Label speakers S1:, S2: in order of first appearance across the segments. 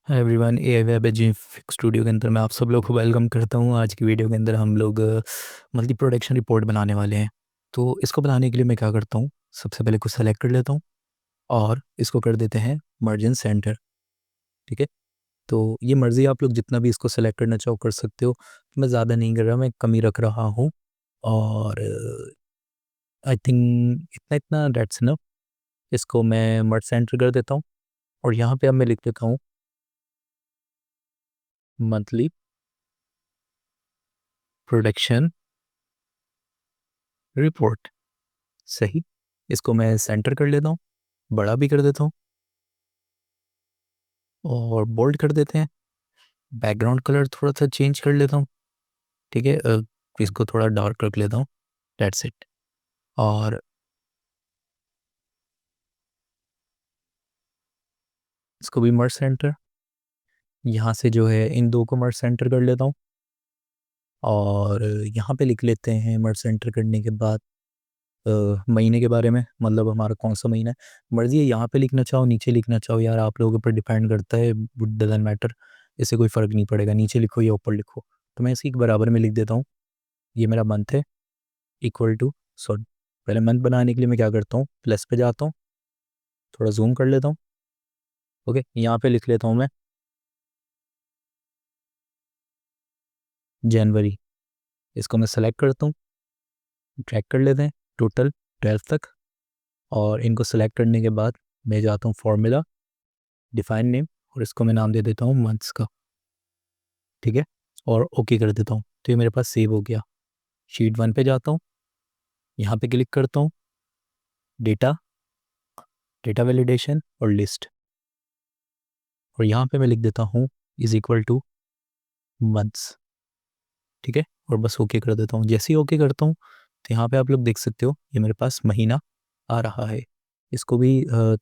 S1: Hi everyone, ए web जी studio के अंदर मैं आप सब लोग को वेलकम करता हूँ। आज की वीडियो के अंदर हम लोग मल्टी प्रोडक्शन रिपोर्ट बनाने वाले हैं। तो इसको बनाने के लिए मैं क्या करता हूँ, सबसे पहले कुछ सेलेक्ट कर लेता हूँ और इसको कर देते हैं मर्ज इन सेंटर। ठीक है, तो ये मर्ज़ी आप लोग जितना भी इसको सेलेक्ट करना चाहो कर सकते हो। मैं ज़्यादा नहीं कर रहा, मैं कम ही रख रहा हूँ। और आई थिंक इतना इतना डेट्स इनफ। इसको मैं मर्ज सेंटर कर देता हूँ और यहाँ पे अब मैं लिख देता हूँ मंथली प्रोडक्शन रिपोर्ट। सही, इसको मैं सेंटर कर लेता हूँ, बड़ा भी कर देता हूँ और बोल्ड कर देते हैं। बैकग्राउंड कलर थोड़ा सा चेंज कर लेता हूँ। ठीक है, इसको थोड़ा डार्क रख लेता हूँ। That's it. और इसको भी मर्ज सेंटर, यहाँ से जो है इन दो को मर्ज सेंटर कर लेता हूँ। और यहाँ पे लिख लेते हैं मर्ज सेंटर करने के बाद महीने के बारे में, मतलब हमारा कौन सा महीना है। मर्जी है यहाँ पे लिखना चाहो नीचे लिखना चाहो, यार आप लोगों के ऊपर डिपेंड करता है। डजंट मैटर, इससे कोई फ़र्क नहीं पड़ेगा, नीचे लिखो या ऊपर लिखो। तो मैं इसी के बराबर में लिख देता हूँ। ये मेरा मंथ है, इक्वल टू सॉरी, पहले मंथ बनाने के लिए मैं क्या करता हूँ, प्लस पे जाता हूँ, थोड़ा जूम कर लेता हूँ। ओके, यहाँ पे लिख लेता हूँ मैं जनवरी। इसको मैं सेलेक्ट करता हूँ, ट्रैक कर लेते हैं टोटल 12 तक। और इनको सेलेक्ट करने के बाद मैं जाता हूँ फॉर्मूला, डिफाइन नेम, और इसको मैं नाम दे देता हूँ मंथ्स का। ठीक है, और ओके कर देता हूँ। तो ये मेरे पास सेव हो गया। शीट 1 पे जाता हूँ, यहाँ पे क्लिक करता हूँ, डेटा, डेटा वैलिडेशन और लिस्ट, और यहाँ पे मैं लिख देता हूँ इज इक्वल टू मंथ्स। ठीक है, और बस ओके कर देता हूँ। जैसे ही ओके करता हूँ तो यहाँ पे आप लोग देख सकते हो ये मेरे पास महीना आ रहा है। इसको भी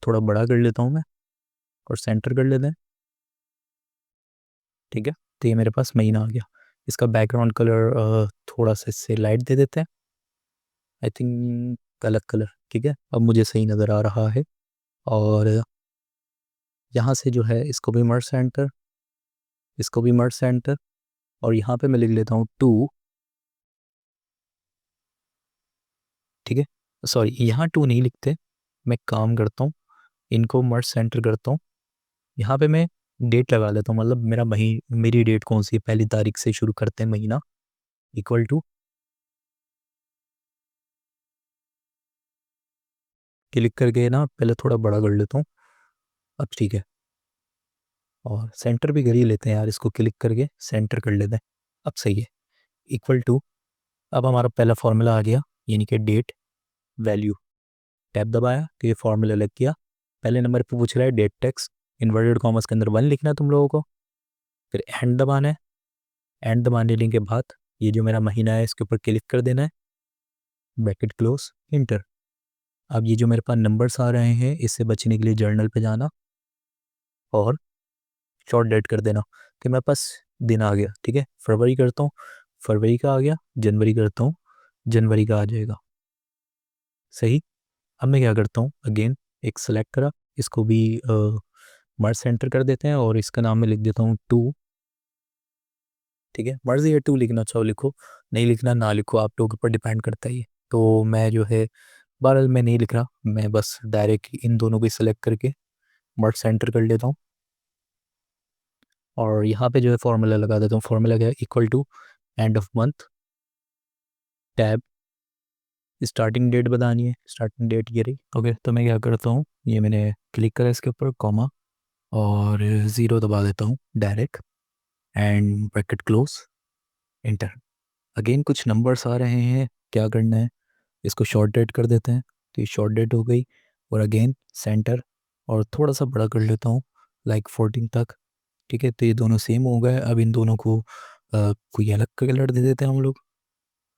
S1: थोड़ा बड़ा कर लेता हूँ मैं और सेंटर कर लेते हैं। ठीक है, तो ये मेरे पास महीना आ गया। इसका बैकग्राउंड कलर थोड़ा सा इससे लाइट दे देते हैं, आई थिंक अलग कलर। ठीक है, अब मुझे सही नज़र आ रहा है। और यहाँ से जो है इसको भी मर्ज सेंटर, इसको भी मर्ज सेंटर, और यहाँ पे मैं लिख लेता हूँ 2। ठीक है, सॉरी यहाँ 2 नहीं लिखते, मैं काम करता हूँ, इनको मर्ज सेंटर करता हूँ। यहाँ पे मैं डेट लगा लेता हूँ, मतलब मेरी डेट कौन सी है, पहली तारीख से शुरू करते हैं महीना, इक्वल टू, क्लिक करके ना पहले थोड़ा बड़ा कर लेता हूँ। अब ठीक है, और सेंटर भी कर ही लेते हैं यार, इसको क्लिक करके सेंटर कर लेते हैं। अब सही है, इक्वल टू। अब हमारा पहला फॉर्मूला आ गया, यानी कि डेट वैल्यू। टैब दबाया तो ये फॉर्मूला लग गया। पहले नंबर पे पूछ रहा है डेट टेक्स्ट, इन्वर्टेड कॉमर्स के अंदर 1 लिखना है तुम लोगों को। फिर एंड दबाना है, एंड दबाने के बाद ये जो मेरा महीना है इसके ऊपर क्लिक कर देना है, ब्रैकेट क्लोज, इंटर। अब ये जो मेरे पास नंबर्स आ रहे हैं इससे बचने के लिए जर्नल पे जाना और शॉर्ट डेट कर देना कि मेरे पास दिन आ गया। ठीक है, फरवरी करता हूँ, फरवरी का आ गया। जनवरी करता हूँ, जनवरी का आ जाएगा। सही। अब मैं क्या करता हूँ, अगेन एक सेलेक्ट करा, इसको भी मर्ज सेंटर कर देते हैं और इसका नाम मैं लिख देता हूँ 2। ठीक है, मर्जी है 2 लिखना चाहो लिखो, नहीं लिखना ना लिखो, आप लोगों के ऊपर डिपेंड करता है ये। तो मैं जो है बहरहाल मैं नहीं लिख रहा, मैं बस डायरेक्ट इन दोनों को सिलेक्ट करके मर्ज सेंटर कर लेता हूँ और यहाँ पे जो है फॉर्मूला लगा देता हूँ। फॉर्मूला क्या है, equal to end of month, tab, starting date बतानी है, स्टार्टिंग डेट ये रही। ओके, तो मैं क्या करता हूँ, ये मैंने क्लिक करा इसके ऊपर, कॉमा और 0 दबा देता हूँ direct, and bracket close, inter. Again कुछ नंबर्स आ रहे हैं, क्या करना है, इसको शॉर्ट डेट कर देते हैं, तो ये शॉर्ट डेट हो गई। और अगेन सेंटर, और थोड़ा सा बड़ा कर लेता हूँ, लाइक 14 तक। ठीक है, तो ये दोनों सेम हो गए। अब इन दोनों को कोई अलग कलर दे देते हैं हम लोग,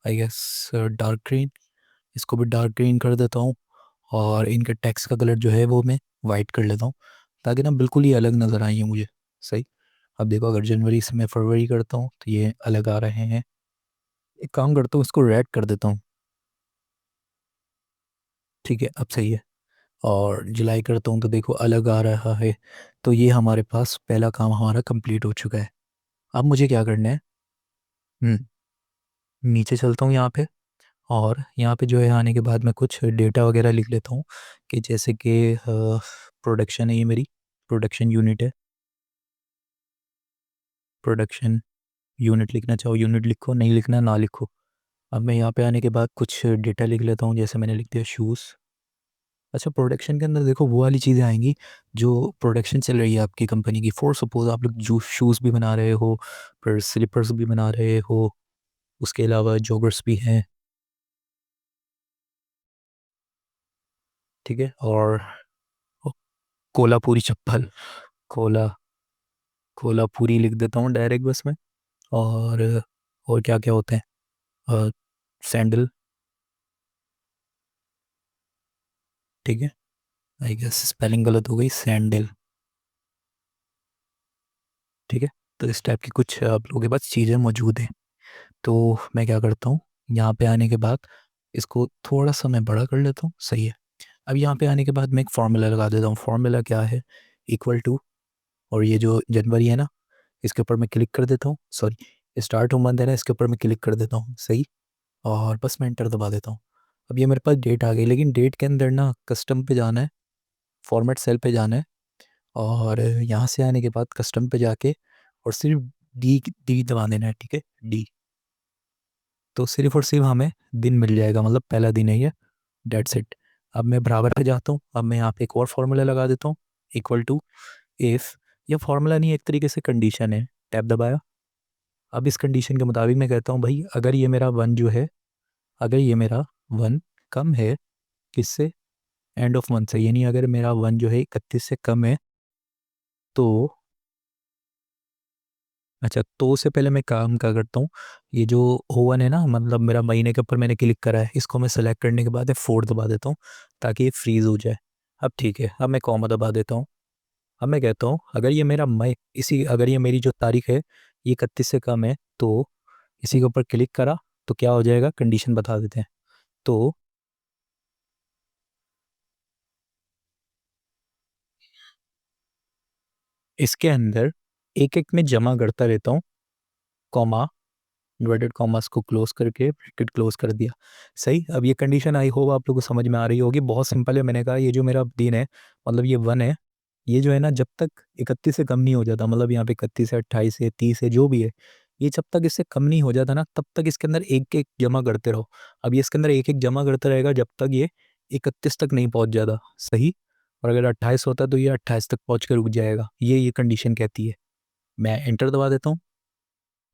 S1: आई गेस डार्क ग्रीन। इसको भी डार्क ग्रीन कर देता हूँ और इनके टेक्स्ट का कलर जो है वो मैं वाइट कर लेता हूँ, ताकि ना बिल्कुल ही अलग नज़र आए मुझे। सही। अब देखो, अगर जनवरी से मैं फरवरी करता हूँ तो ये अलग आ रहे हैं। एक काम करता हूँ, इसको रेड कर देता हूँ। ठीक है, अब सही है। और जुलाई करता हूँ तो देखो अलग आ रहा है। तो ये हमारे पास पहला काम हमारा कंप्लीट हो चुका है। अब मुझे क्या करना है, हम्म, नीचे चलता हूँ यहाँ पे। और यहाँ पे जो है आने के बाद मैं कुछ डेटा वगैरह लिख लेता हूँ कि जैसे कि प्रोडक्शन है, ये मेरी प्रोडक्शन यूनिट है। प्रोडक्शन यूनिट लिखना चाहो यूनिट लिखो, नहीं लिखना ना लिखो। अब मैं यहाँ पे आने के बाद कुछ डेटा लिख लेता हूँ, जैसे मैंने लिख दिया शूज़। अच्छा, प्रोडक्शन के अंदर देखो वो वाली चीज़ें आएंगी जो प्रोडक्शन चल रही है आपकी कंपनी की। फॉर सपोज आप लोग जो शूज़ भी बना रहे हो, फिर स्लीपर्स भी बना रहे हो, उसके अलावा जॉगर्स भी हैं, ठीक है। और कोलापुरी चप्पल, कोला कोलापुरी लिख देता हूँ डायरेक्ट बस में। और और क्या क्या होते हैं, सैंडल, ठीक है। आई गेस स्पेलिंग गलत हो गई, सैंडल, ठीक है। तो इस टाइप की कुछ आप लोगों के पास चीज़ें मौजूद हैं। तो मैं क्या करता हूँ, यहाँ पे आने के बाद इसको थोड़ा सा मैं बड़ा कर लेता हूँ, सही है। अब यहाँ पे आने के बाद मैं एक फार्मूला लगा देता हूँ। फार्मूला क्या है, इक्वल टू, और ये जो जनवरी है ना, इसके ऊपर मैं क्लिक कर देता हूँ, सॉरी स्टार्ट होम मंथ है ना, इसके ऊपर मैं क्लिक कर देता हूँ, सही। और बस मैं एंटर दबा देता हूँ। अब ये मेरे पास डेट आ गई, लेकिन डेट के अंदर ना कस्टम पे जाना है, फॉर्मेट सेल पे जाना है। और यहाँ से आने के बाद कस्टम पे जाके और सिर्फ डी डी दबा देना है, ठीक है, डी। तो सिर्फ और सिर्फ हमें दिन मिल जाएगा, मतलब पहला दिन है ये, डेट्स इट। अब मैं बराबर पे जाता हूँ। अब मैं यहाँ पे एक और फार्मूला लगा देता हूँ, इक्वल टू इफ़, ये फार्मूला नहीं एक तरीके से कंडीशन है, टैब दबाया। अब इस कंडीशन के मुताबिक मैं कहता हूँ भाई अगर ये मेरा वन जो है, अगर ये मेरा वन कम है किससे, एंड ऑफ मंथ से, यानी अगर मेरा वन जो है 31 से कम है तो, अच्छा तो उससे पहले मैं काम क्या करता हूँ, ये जो ओवन है ना, मतलब मेरा महीने के ऊपर मैंने क्लिक करा है, इसको मैं सेलेक्ट करने के बाद 4 दबा देता हूँ ताकि ये फ्रीज हो जाए। अब ठीक है, अब मैं कॉमा दबा देता हूँ। अब मैं कहता हूँ अगर ये मेरा मई, इसी अगर ये मेरी जो तारीख है ये 31 से कम है तो इसी के ऊपर क्लिक करा तो क्या हो जाएगा, कंडीशन बता देते हैं। तो इसके अंदर एक एक में जमा करता रहता हूँ, कॉमा, इन्वर्टेड कॉमास को क्लोज करके ब्रैकेट क्लोज कर दिया, सही। अब ये कंडीशन आई होप आप लोगों को समझ में आ रही होगी, बहुत सिंपल है। मैंने कहा ये जो मेरा दिन है, मतलब ये वन है, ये जो है ना जब तक 31 से कम नहीं हो जाता, मतलब यहाँ पे 31 है, 28 है, 30 है, जो भी है, ये जब तक इससे कम नहीं हो जाता ना तब तक इसके अंदर एक एक जमा करते रहो। अब ये इसके अंदर एक एक जमा करता रहेगा जब तक ये 31 तक नहीं पहुंच जाता, सही। और अगर 28 होता तो ये 28 तक पहुंच कर रुक जाएगा, ये कंडीशन कहती है। मैं एंटर दबा देता हूँ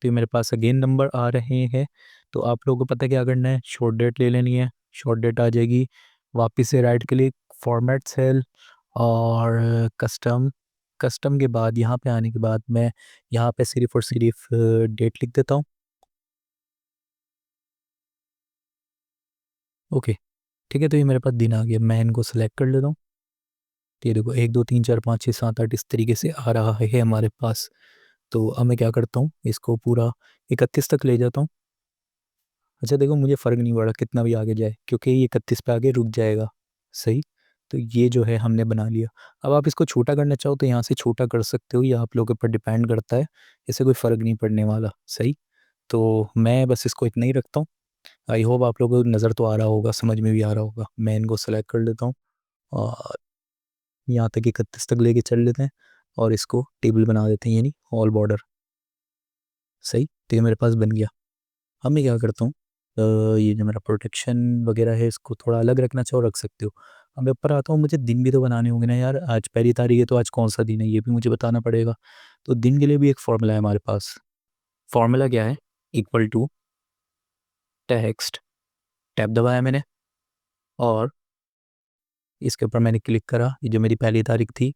S1: तो ये मेरे पास अगेन नंबर आ रहे हैं। तो आप लोगों को पता है क्या करना है, शॉर्ट डेट ले लेनी है, शॉर्ट डेट आ जाएगी। वापस से राइट क्लिक, फॉर्मेट सेल, और कस्टम। कस्टम के बाद यहाँ पे आने के बाद मैं यहाँ पे सिर्फ और सिर्फ डेट लिख देता हूँ, ओके, ठीक है। तो ये मेरे पास दिन आ गया, मैं इनको सेलेक्ट कर लेता हूँ। तो ये देखो 1 2 3 4 5 6 7 8 इस तरीके से आ रहा है हमारे पास। तो अब मैं क्या करता हूँ, इसको पूरा 31 तक ले जाता हूँ। अच्छा देखो मुझे फ़र्क नहीं पड़ा कितना भी आगे जाए, क्योंकि ये 31 पे आगे रुक जाएगा, सही। तो ये जो है हमने बना लिया। अब आप इसको छोटा करना चाहो तो यहाँ से छोटा कर सकते हो, या आप लोगों के ऊपर डिपेंड करता है, इससे कोई फ़र्क नहीं पड़ने वाला, सही। तो मैं बस इसको इतना ही रखता हूँ। आई होप आप लोगों को नज़र तो आ रहा होगा, समझ में भी आ रहा होगा। मैं इनको सेलेक्ट कर लेता हूँ और यहाँ तक 31 तक लेके चल लेते हैं, और इसको टेबल बना देते हैं, यानी ऑल बॉर्डर, सही। तो ये मेरे पास बन गया। अब मैं क्या करता हूँ, ये जो मेरा प्रोटेक्शन वगैरह है इसको थोड़ा अलग रखना चाहो रख सकते हो। अब मैं ऊपर आता हूँ, मुझे दिन भी तो बनाने होंगे ना यार, आज पहली तारीख है तो आज कौन सा दिन है ये भी मुझे बताना पड़ेगा। तो दिन के लिए भी एक फॉर्मूला है हमारे पास। फॉर्मूला क्या है, इक्वल टू टेक्स्ट, टैब दबाया मैंने, और इसके ऊपर मैंने क्लिक करा, ये जो मेरी पहली तारीख थी,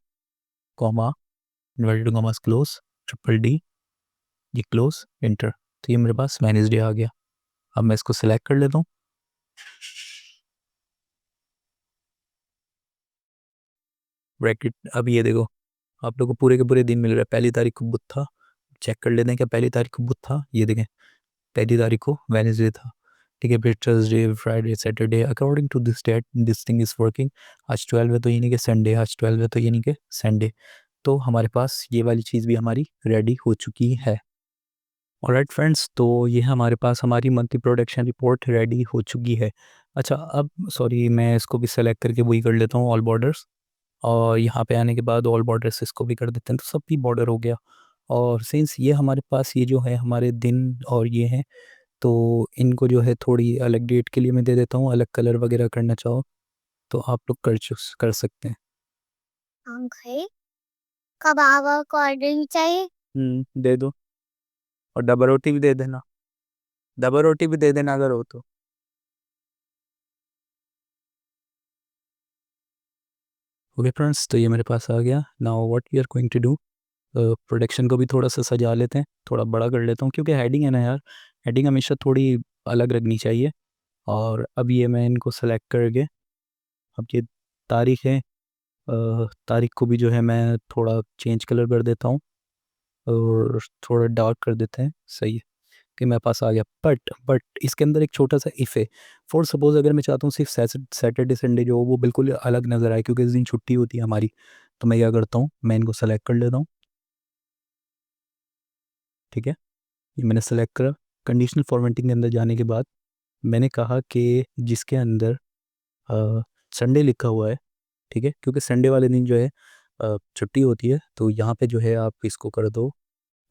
S1: comma, inverted commas close, triple D, ये क्लोज, इंटर। तो ये मेरे पास वेडनेसडे आ गया। अब मैं इसको सिलेक्ट कर लेता हूँ, ब्रैकेट। अब ये देखो आप लोग को पूरे के पूरे दिन मिल रहा है। पहली तारीख को बुध था, चेक कर लेते हैं क्या पहली तारीख को बुध था, ये देखें पहली तारीख को वेडनेसडे था। ठीक है, फिर Thursday, Friday, Saturday, according to this date this thing is working. आज 12 है तो ये नहीं कि संडे, आज 12 है तो ये नहीं कि संडे। तो हमारे पास ये वाली चीज़ भी हमारी रेडी हो चुकी है। ऑलराइट फ्रेंड्स, तो ये हमारे पास हमारी मंथली प्रोडक्शन रिपोर्ट रेडी हो चुकी है। अच्छा, अब सॉरी, मैं इसको भी सेलेक्ट करके वही कर लेता हूँ, ऑल बॉर्डर्स। और यहाँ पे आने के बाद ऑल बॉर्डर्स इसको भी कर देते हैं, तो सब भी बॉर्डर हो गया। और सिंस ये हमारे पास ये जो है हमारे दिन और ये हैं, तो इनको जो है थोड़ी अलग डेट के लिए मैं दे देता हूँ, अलग कलर वगैरह करना चाहो तो आप लोग कर सकते हैं।
S2: अंकल कबाब और कोल्ड ड्रिंक चाहिए।
S1: दे दो, और डबल रोटी भी दे देना, डबल रोटी भी दे देना अगर हो तो। ओके फ्रेंड्स, तो ये मेरे पास आ गया। Now what we are going to do, production को भी थोड़ा सा सजा लेते हैं, थोड़ा बड़ा कर लेता हूँ, क्योंकि हेडिंग है ना यार, हेडिंग हमेशा थोड़ी अलग रखनी चाहिए। और अब ये मैं इनको सेलेक्ट करके, अब ये तारीख है, तारीख को भी जो है मैं थोड़ा चेंज कलर कर देता हूँ और थोड़ा डार्क कर देते हैं, सही है कि मेरे पास आ गया। बट इसके अंदर एक छोटा सा इफ़ है। फॉर सपोज अगर मैं चाहता हूँ सिर्फ सैटरडे संडे जो हो वो बिल्कुल अलग नज़र आए, क्योंकि इस दिन छुट्टी होती है हमारी, तो मैं क्या करता हूँ, मैं इनको सेलेक्ट कर लेता हूँ। ठीक है, ये मैंने सेलेक्ट करा। कंडीशनल फॉर्मेटिंग के अंदर जाने के बाद मैंने कहा कि जिसके अंदर संडे लिखा हुआ है, ठीक है, क्योंकि संडे वाले दिन जो है छुट्टी होती है, तो यहाँ पे जो है आप इसको कर दो,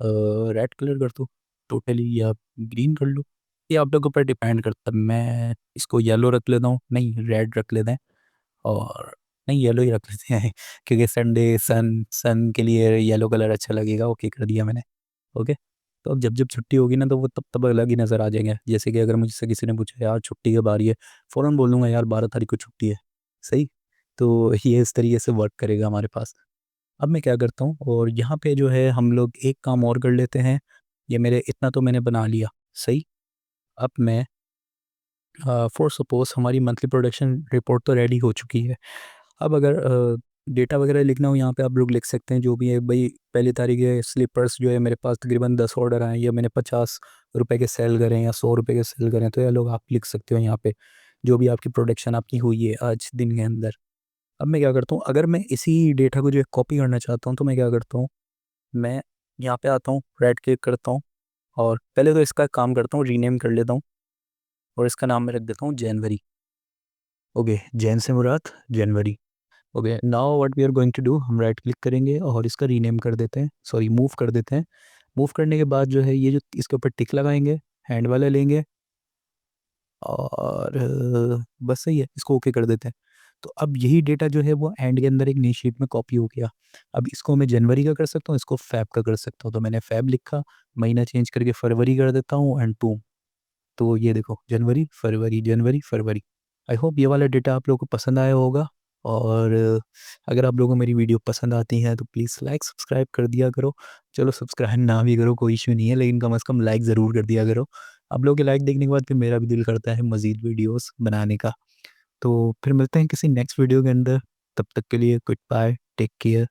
S1: रेड कलर कर दो टोटली, या ग्रीन कर लो, ये आप लोगों पर डिपेंड करता है। मैं इसको येलो रख लेता हूँ, नहीं रेड रख लेते हैं, और नहीं येलो ही रख लेते हैं क्योंकि संडे सन सन के लिए येलो कलर अच्छा लगेगा। ओके कर दिया मैंने। ओके, तो अब जब जब छुट्टी होगी ना तो वो तब तब अलग ही नज़र आ जाएंगे। जैसे कि अगर मुझसे किसी ने पूछा यार छुट्टी कब आ रही है, फ़ौरन बोल दूंगा यार 12 तारीख को छुट्टी है। सही, तो ये इस तरीके से वर्क करेगा हमारे पास। अब मैं क्या करता हूँ, और यहाँ पे जो है हम लोग एक काम और कर लेते हैं। ये मेरे इतना तो मैंने बना लिया, सही। अब मैं फॉर सपोज हमारी मंथली प्रोडक्शन रिपोर्ट तो रेडी हो चुकी है। अब अगर डेटा वगैरह लिखना हो यहाँ पे आप लोग लिख सकते हैं, जो भी है भाई। पहली तारीख है, स्लीपर्स जो है मेरे पास तकरीबन 10 ऑर्डर आए, या मैंने 50 रुपए के सेल करें या 100 रुपए के सेल करें, तो ये लोग आप लिख सकते हो यहाँ पे, जो भी आपकी प्रोडक्शन आपकी हुई है आज दिन के अंदर। अब मैं क्या करता हूँ, अगर मैं इसी डेटा को जो है कॉपी करना चाहता हूँ, तो मैं क्या करता हूँ, मैं यहाँ पे आता हूँ, राइट क्लिक करता हूँ, और पहले तो इसका काम करता हूँ, रीनेम कर लेता हूँ, और इसका नाम मैं रख देता हूँ जनवरी। ओके, जैन से मुराद जनवरी। Okay, now what we are going to do, हम राइट क्लिक करेंगे और इसका रीनेम कर देते हैं, सॉरी मूव कर देते हैं। मूव करने के बाद जो है ये जो इसके ऊपर टिक लगाएंगे, हैंड वाला लेंगे, और बस सही है, इसको ओके कर देते हैं। तो अब यही डेटा जो है वो एंड के अंदर एक नई शीट में कॉपी हो गया। अब इसको मैं जनवरी का कर सकता हूँ, इसको फैब का कर सकता हूँ, तो मैंने फैब लिखा, महीना चेंज करके फरवरी कर देता हूँ, एंड टू। तो ये देखो, जनवरी फरवरी, जनवरी फरवरी। आई होप ये वाला डेटा आप लोगों को पसंद आया होगा। और अगर आप लोगों को मेरी वीडियो पसंद आती है तो प्लीज़ लाइक सब्सक्राइब कर दिया करो। चलो सब्सक्राइब ना भी करो कोई इशू नहीं है, लेकिन कम से कम लाइक ज़रूर कर दिया करो। आप लोगों के लाइक देखने के बाद फिर मेरा भी दिल करता है मज़ीद वीडियोस बनाने का। तो फिर मिलते हैं किसी नेक्स्ट वीडियो के अंदर, तब तक के लिए गुड बाय, टेक केयर।